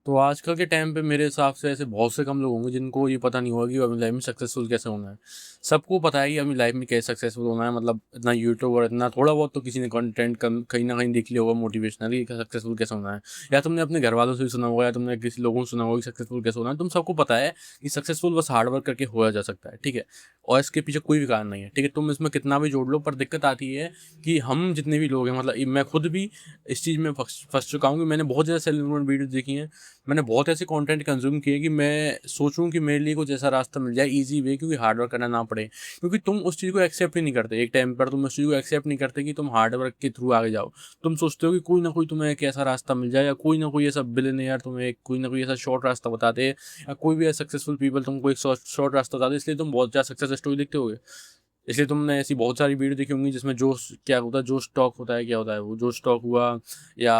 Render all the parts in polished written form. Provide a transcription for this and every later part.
तो आजकल के टाइम पे मेरे हिसाब से ऐसे बहुत से कम लोग होंगे जिनको ये पता नहीं होगा कि अपनी लाइफ में सक्सेसफुल कैसे होना है। सबको पता है कि अपनी लाइफ में कैसे सक्सेसफुल होना है, मतलब इतना यूट्यूब और इतना थोड़ा बहुत तो किसी ने कंटेंट कहीं ना कहीं देख लिया होगा मोटिवेशनल कि सक्सेसफुल कैसे होना है। या तुमने अपने घर वालों से भी सुना होगा या तुमने किसी लोगों से सुना होगा कि सक्सेसफुल कैसे होना है। तुम सबको पता है कि सक्सेसफुल बस हार्ड वर्क करके होया जा सकता है, ठीक है। और इसके पीछे कोई भी कारण नहीं है, ठीक है। तुम इसमें कितना भी जोड़ लो, पर दिक्कत आती है कि हम जितने भी लोग हैं, मतलब मैं खुद भी इस चीज़ में फंस फंस चुका हूँ कि मैंने बहुत ज़्यादा सेल्फ इम्प्रूवमेंट वीडियोज़ देखी हैं। मैंने बहुत ऐसे कंटेंट कंज्यूम किए कि मैं सोचूं कि मेरे लिए कुछ ऐसा रास्ता मिल जाए इजी वे, क्योंकि हार्ड वर्क करना ना पड़े। क्योंकि तुम उस चीज़ को एक्सेप्ट ही नहीं करते, एक टाइम पर तुम उस चीज़ को एक्सेप्ट नहीं करते कि तुम हार्ड वर्क के थ्रू आगे जाओ। तुम सोचते हो कि कोई ना कोई तुम्हें एक ऐसा रास्ता मिल जाए, या कोई ना कोई ऐसा बिलियनियर तुम्हें कोई ना कोई ऐसा शॉर्ट रास्ता बता दे, या कोई भी ऐसा सक्सेसफुल पीपल तुमको एक शॉर्ट रास्ता बता दे, इसलिए तुम बहुत ज़्यादा सक्सेस स्टोरी देखते होगे। इसलिए तुमने ऐसी बहुत सारी वीडियो देखी होंगी जिसमें जोश क्या होता है, जोश टॉक होता है, क्या होता है वो जोश टॉक हुआ, या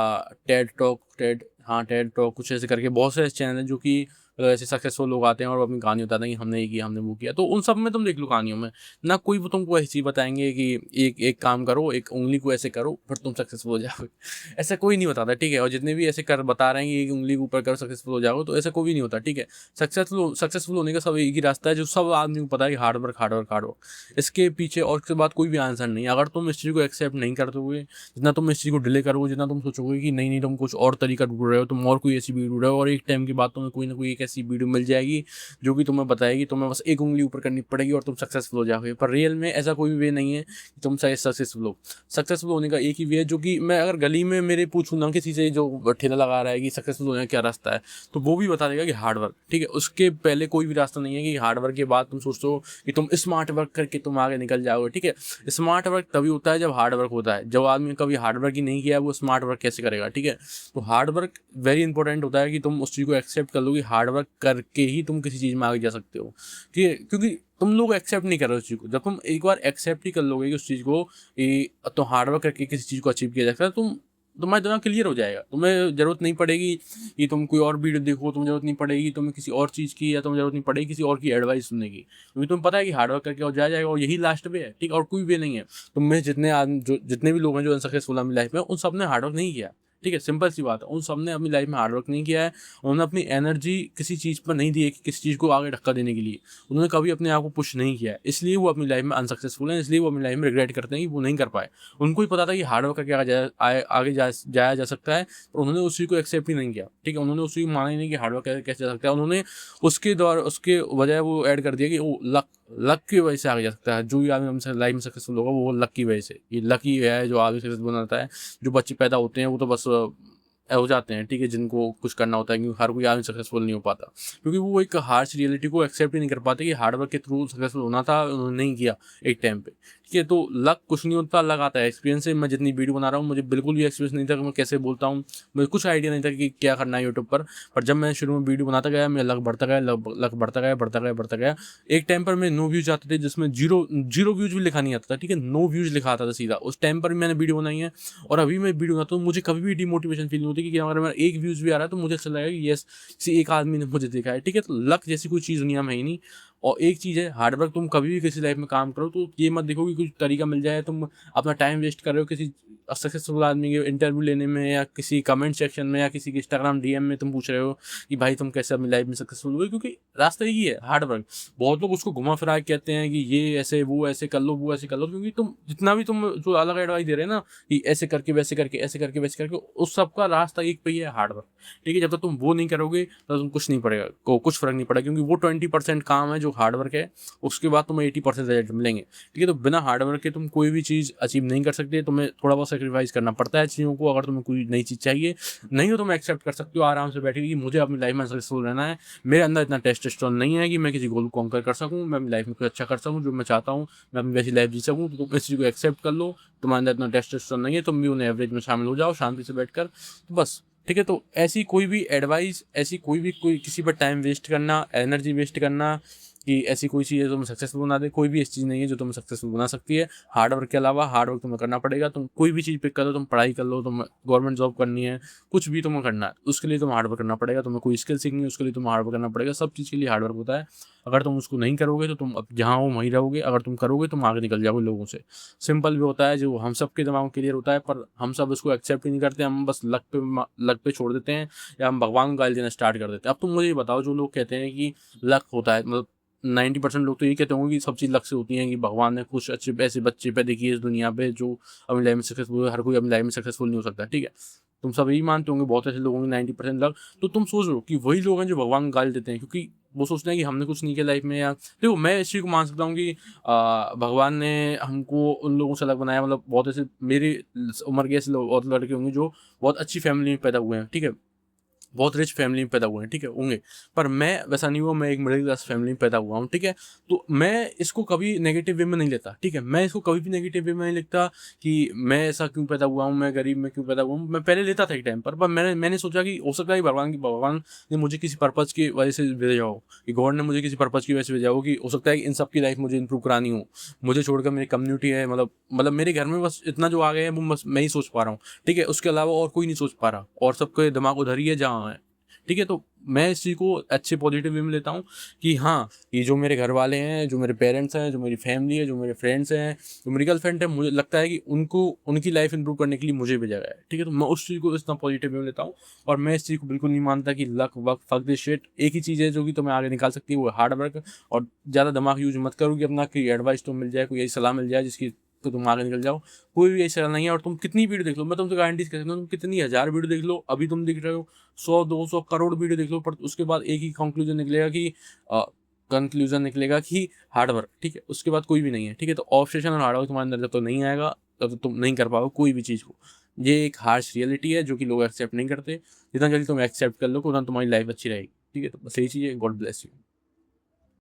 टेड टॉक, टेड, हाँ टेड टॉक कुछ ऐसे करके बहुत से चैनल हैं जो कि ऐसे सक्सेसफुल लोग आते हैं और वो अपनी कहानी बताते हैं कि हमने ये किया, हमने वो किया। तो उन सब में तुम देख लो कहानियों में ना कोई वो तुमको ऐसी चीज़ बताएंगे कि एक एक काम करो, एक उंगली को ऐसे करो फिर तुम सक्सेसफुल हो जाओगे। ऐसा कोई नहीं बताता, ठीक है। और जितने भी ऐसे कर बता रहे हैं कि एक उंगली को ऊपर करो सक्सेसफुल हो जाओगे, तो ऐसा कोई भी नहीं होता, ठीक है। सक्सेसफुल होने का सब एक ही रास्ता है जो सब आदमी को पता है कि hard work, hard work, hard work. इसके पीछे और इसके बाद कोई भी आंसर नहीं है। अगर तुम इस चीज़ को एक्सेप्ट नहीं करते हुए, जितना तुम इस चीज़ को डिले करोगे, जितना तुम सोचोगे कि नहीं नहीं तुम कुछ और तरीका ढूंढ रहे हो, तुम और कोई ऐसी वीडियो ढूंढ रहे हो, और एक टाइम के बाद तुम्हें कोई ना कोई एक ऐसी वीडियो मिल जाएगी जो कि तुम्हें बताएगी तुम्हें बस एक उंगली ऊपर करनी पड़ेगी और तुम सक्सेसफुल हो जाओगे। पर रियल में ऐसा कोई वे नहीं है कि तुम सक्सेसफुल हो। सक्सेसफुल होने का एक ही वे है, जो कि मैं अगर गली में मेरे पूछूँ ना किसी से जो ठेला लगा रहा है कि सक्सेसफुल होने का क्या रास्ता है, तो वो भी बता देगा कि हार्ड वर्क, ठीक है। उसके पहले कोई भी रास्ता नहीं है कि हार्ड वर्क के बाद तुम सोचते हो कि तुम स्मार्ट वर्क करके तुम आगे निकल जाओगे, ठीक है। स्मार्ट वर्क तभी होता है जब हार्ड वर्क होता है। जब आदमी कभी हार्ड वर्क ही नहीं किया वो स्मार्ट वर्क कैसे करेगा, ठीक है। तो हार्ड वर्क वेरी इंपॉर्टेंट होता है कि तुम उस चीज़ को एक्सेप्ट कर लो कि हार्ड वर्क करके ही तुम किसी चीज़ में आगे जा सकते हो, ठीक है। क्योंकि तुम लोग एक्सेप्ट नहीं कर रहे हो उस चीज़ को। जब तुम एक बार एक्सेप्ट ही कर लोगे कि उस चीज़ को तो हार्ड वर्क करके किसी चीज़ को अचीव किया जा सकता है, तुम्हारा दिमाग क्लियर हो जाएगा। तुम्हें ज़रूरत नहीं पड़ेगी कि तुम कोई और वीडियो देखो, तुम्हें ज़रूरत नहीं पड़ेगी तुम्हें किसी और चीज़ की, या तुम्हें ज़रूरत नहीं पड़ेगी किसी और की एडवाइस सुनने की, क्योंकि तुम्हें पता है कि हार्ड वर्क करके और जाया जाएगा और यही लास्ट वे है, ठीक है। और कोई वे नहीं है। तुम में जितने आदमी जो जितने भी लोग हैं जो अनसक्सेसफुल अपनी लाइफ में, उन सब ने हार्ड वर्क नहीं किया, ठीक है। सिंपल सी बात है, उन सब ने अपनी लाइफ में हार्ड वर्क नहीं किया है। उन्होंने अपनी एनर्जी किसी चीज़ पर नहीं दी है कि किसी चीज़ को आगे धक्का देने के लिए। उन्होंने कभी अपने आप को पुश नहीं किया है, इसलिए वो अपनी लाइफ में अनसक्सेसफुल हैं। इसलिए वो अपनी लाइफ में रिग्रेट करते हैं कि वो नहीं कर पाए। उनको ही पता था कि हार्ड वर्क करके जाया जा सकता है, पर उन्होंने उस चीज़ को एक्सेप्ट ही नहीं किया, ठीक है। उन्होंने उस चीज़ को माना ही नहीं कि हार्ड वर्क कैसे जा सकता है। उन्होंने उसके बजाय वो ऐड कर दिया कि वो लक लक की वजह से आगे जा सकता है। जो भी आदमी हमसे लाइफ में सक्सेसफुल होगा वो लक की वजह से, ये लकी है जो आगे सक्सेसफुल बनाता है। जो बच्चे पैदा होते हैं वो तो बस हो जाते हैं, ठीक है, जिनको कुछ करना होता है, क्योंकि हर कोई आदमी सक्सेसफुल नहीं हो पाता, क्योंकि वो एक हार्श रियलिटी को एक्सेप्ट ही नहीं कर पाते कि हार्ड वर्क के थ्रू सक्सेसफुल होना था, उन्होंने नहीं किया एक टाइम पे, ठीक है। तो लक कुछ नहीं होता, लक आता है एक्सपीरियंस से। मैं जितनी वीडियो बना रहा हूँ मुझे बिल्कुल भी एक्सपीरियंस नहीं था कि मैं कैसे बोलता हूँ, मुझे कुछ आइडिया नहीं था कि क्या करना है यूट्यूब पर जब मैं शुरू में वीडियो बनाता गया मेरा लक बढ़ता गया, लक बढ़ता गया, बढ़ता गया, बढ़ता गया। एक टाइम पर मेरे नो व्यूज आते थे, जिसमें जीरो जीरो व्यूज भी लिखा नहीं आता था, ठीक है, नो व्यूज लिखा आता था सीधा। उस टाइम पर भी मैंने वीडियो बनाई है, और अभी मैं वीडियो बनाता हूँ मुझे कभी भी डिमोटिवेशन फील नहीं होती कि अगर मेरा एक व्यूज भी आ रहा है तो मुझे अच्छा लगेगा कि यस किसी एक आदमी ने मुझे देखा है, ठीक है। तो लक जैसी कोई चीज़ दुनिया में है ही नहीं। और एक चीज़ है हार्ड वर्क, तुम कभी भी किसी लाइफ में काम करो तो ये मत देखो कि कुछ तरीका मिल जाए, तुम अपना टाइम वेस्ट कर रहे हो किसी सक्सेसफुल आदमी के इंटरव्यू लेने में, या किसी कमेंट सेक्शन में, या किसी के इंस्टाग्राम डीएम में तुम पूछ रहे हो कि भाई तुम कैसे अपनी लाइफ में सक्सेसफुल हुए, क्योंकि रास्ता यही है हार्ड वर्क। बहुत लोग उसको घुमा फिरा के कहते हैं कि ये ऐसे वो ऐसे कर लो, वो ऐसे कर लो, क्योंकि तुम जितना भी तुम जो अलग एडवाइस दे रहे हैं ना कि ऐसे करके वैसे करके ऐसे करके वैसे करके, उस सब का रास्ता एक पे ही है हार्ड वर्क, ठीक है। जब तक तुम वो नहीं करोगे तो तुम कुछ नहीं पड़ेगा, को कुछ फर्क नहीं पड़ेगा, क्योंकि वो 20% काम है जो हार्ड वर्क है, उसके बाद तुम्हें 80% रिजल्ट मिलेंगे, ठीक है। तो बिना हार्ड वर्क के तुम कोई भी चीज़ अचीव नहीं कर सकते। तुम्हें थोड़ा बहुत सेक्रीफाइस करना पड़ता है चीज़ों को। अगर तुम्हें कोई नई चीज़ चाहिए नहीं हो तो मैं एक्सेप्ट कर सकती हो आराम से बैठ के कि मुझे अपनी लाइफ में सक्सेसफुल रहना है, मेरे अंदर इतना टेस्टोस्टेरोन नहीं है कि मैं किसी गोल को कॉन्कर कर सकूँ, मैं अपनी लाइफ में कुछ अच्छा कर सकूँ जो मैं चाहता हूँ, मैं अपनी वैसी लाइफ जी सकूँ। तो तुम इस चीज़ को एक्सेप्ट कर लो, तुम्हारे अंदर इतना टेस्टोस्टेरोन नहीं है, तुम भी उन्हें एवरेज में शामिल हो जाओ शांति से बैठकर, तो बस, ठीक है। तो ऐसी कोई भी एडवाइस, ऐसी कोई भी कोई किसी पर टाइम वेस्ट करना, एनर्जी वेस्ट करना, कि ऐसी कोई चीज़ है जो तुम्हें सक्सेसफुल बना दे, कोई भी ऐसी चीज़ नहीं है जो तुम्हें सक्सेसफुल बना सकती है। हार्ड वर्क के अलावा हार्ड वर्क तुम्हें करना पड़ेगा। तुम कोई भी चीज़ पिक करो, तुम पढ़ाई कर लो, तुम गवर्नमेंट जॉब करनी है, कुछ भी तुम्हें करना है, उसके लिए तुम्हें हार्ड वर्क करना पड़ेगा। तुम्हें कोई स्किल सीखनी है, उसके लिए तुम्हें हार्ड वर्क करना पड़ेगा। सब चीज़ के लिए हार्ड वर्क होता है। अगर तुम उसको नहीं करोगे तो तुम अब जहाँ हो वहीं रहोगे, अगर तुम करोगे तुम आगे निकल जाओगे लोगों से। सिंपल भी होता है, जो हम सब के दिमाग में क्लियर होता है, पर हम सब इसको एक्सेप्ट ही नहीं करते। हम बस लक पे छोड़ देते हैं, या हम भगवान को गाली देना स्टार्ट कर देते हैं। अब तुम मुझे ये बताओ, जो लोग कहते हैं कि लक होता है, मतलब 90% लोग तो यही कहते होंगे कि सब चीज़ लक से होती हैं, कि भगवान ने कुछ अच्छे ऐसे बच्चे पैदा किए इस दुनिया पे जो अपनी लाइफ में सक्सेसफुल है। हर कोई अपनी लाइफ में सक्सेसफुल नहीं हो सकता, ठीक है। तुम सब यही मानते होंगे, बहुत ऐसे लोग होंगे 90% लक। तो तुम सोच लो कि वही लोग हैं जो भगवान को गाली देते हैं, क्योंकि वो सोचते हैं कि हमने कुछ नहीं किया लाइफ में। या देखो, मैं इस चीज़ को मान सकता हूँ कि भगवान ने हमको उन लोगों से अलग बनाया। मतलब बहुत ऐसे मेरी उम्र के ऐसे लोग बहुत लड़के होंगे जो बहुत अच्छी फैमिली में पैदा हुए हैं, ठीक है, बहुत रिच फैमिली में पैदा हुए हैं, ठीक है, होंगे। पर मैं वैसा नहीं हुआ, मैं एक मिडिल क्लास फैमिली में पैदा हुआ हूँ, ठीक है। तो मैं इसको कभी नेगेटिव वे में नहीं लेता, ठीक है। मैं इसको कभी भी नेगेटिव वे में नहीं लिखता कि मैं ऐसा क्यों पैदा हुआ हूँ, मैं गरीब में क्यों पैदा हुआ हूँ। मैं पहले लेता था एक टाइम पर मैंने सोचा कि हो सकता है कि भगवान ने मुझे किसी पर्पज़ की वजह से भेजा हो, कि गॉड ने मुझे किसी पर्पज़ की वजह से भेजा हो, कि हो सकता है कि इन सब की लाइफ मुझे इंप्रूव करानी हो। मुझे छोड़कर मेरी कम्युनिटी है, मतलब मेरे घर में बस इतना जो आ गए हैं वो बस मैं ही सोच पा रहा हूँ, ठीक है। उसके अलावा और कोई नहीं सोच पा रहा, और सबके दिमाग उधर ही है जहाँ है, ठीक है। तो मैं इस चीज़ को अच्छे पॉजिटिव वे में लेता हूँ कि हाँ, ये जो मेरे घर वाले हैं, जो मेरे पेरेंट्स हैं, जो मेरी फैमिली है, जो मेरे फ्रेंड्स हैं, जो मेरी गर्लफ्रेंड है, मुझे लगता है कि उनको उनकी लाइफ इंप्रूव करने के लिए मुझे भेजा गया है, ठीक है। तो मैं उस चीज़ को इतना पॉजिटिव वे में लेता हूँ। और मैं इस चीज़ को बिल्कुल नहीं मानता कि लक वक फक दिस शिट। एक ही चीज़ है जो कि तुम्हें आगे निकाल सकती है, वो है हार्ड वर्क। और ज़्यादा दिमाग यूज मत करो कि अपना कोई एडवाइस तो मिल जाए, कोई ऐसी सलाह मिल जाए जिसकी तो तुम आगे निकल जाओ। कोई भी ऐसा नहीं है। और तुम कितनी वीडियो देख लो, मैं तुमसे गारंटी कह सकता हूँ, तुम कितनी हज़ार वीडियो देख लो, अभी तुम दिख रहे हो 100-200 करोड़ वीडियो देख लो, पर उसके बाद एक ही कंक्लूजन निकलेगा कि हार्ड वर्क, ठीक है। उसके बाद कोई भी नहीं है, ठीक है। तो ऑब्सेशन और हार्ड वर्क तुम्हारे अंदर जब तक नहीं आएगा, तब तक तुम नहीं कर पाओगे कोई भी चीज़ को। ये एक हार्श रियलिटी है जो कि लोग एक्सेप्ट नहीं करते। जितना जल्दी तुम एक्सेप्ट कर लो, उतना तुम्हारी लाइफ अच्छी रहेगी, ठीक है। तो बस यही चीज़ है। God bless you.